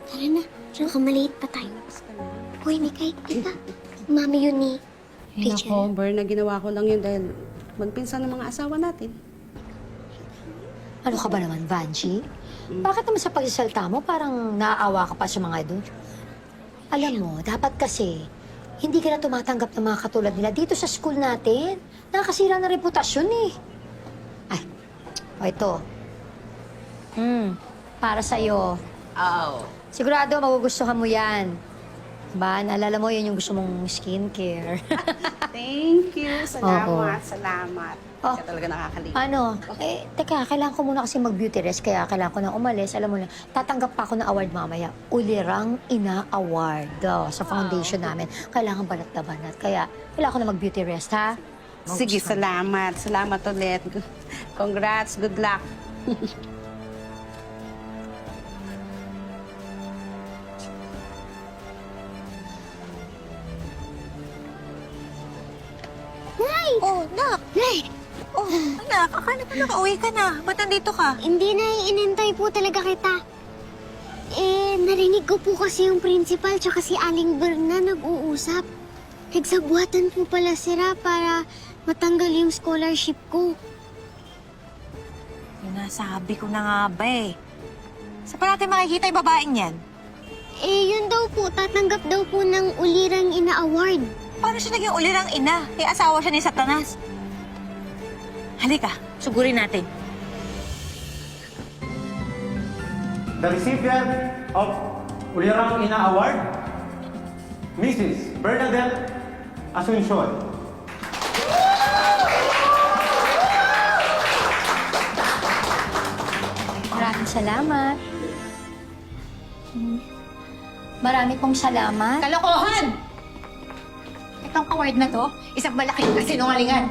Tara na. Baka maliit pa tayo. Uy, Mikay, kita. Mami yun ni Rachel. Nako, Ber, na ginawa ko lang yun dahil magpinsan ng mga asawa natin. Ano ka ba naman, Vanji? Bakit naman sa pagsasalta mo parang naaawa ka pa sa mga idol? Alam mo, dapat kasi hindi ka na tumatanggap ng mga katulad nila dito sa school natin. Nakakasira ng reputasyon eh. Ay, o ito. Para sa'yo. Oh. Sigurado magugustuhan mo yan. Ba, naalala mo yan yung gusto mong skincare. Thank you. Oo. Salamat. Oh. Kaya talaga nakakalimutan. Ano? Teka, kailangan ko muna kasi mag-beauty rest, kaya kailangan ko na umalis. Alam mo na, tatanggap pa ako ng award mamaya. Ulirang Ina Award sa foundation namin. Kailangan banat na banat. Kaya kailangan ko na mag-beauty rest, ha? Sige, salamat. Salamat ulit. Congrats. Good luck. Nay! Oh, nak! Nay! Oh, anak, akala ko nakauwi ka na. Ba't nandito ka? Hindi na, inintay po talaga kita. Narinig ko po kasi yung principal tsaka si Aling Berna nag-uusap. Nagsagwatan po pala sila para matanggal yung scholarship ko. Sinasabi ko na nga ba eh. Saan pa natin makikita yung babaeng yan? Yun daw po, tatanggap daw po ng Ulirang Ina Award. Paano siya naging ulirang ina? Asawa siya ni Satanas. Halika, sugurin natin. The recipient of Ulirang Ina Award, Mrs. Bernadette Asuncion. Maraming salamat. Marami pong salamat. Kalokohan! Itong award na to, isang malaking kasinungalingan.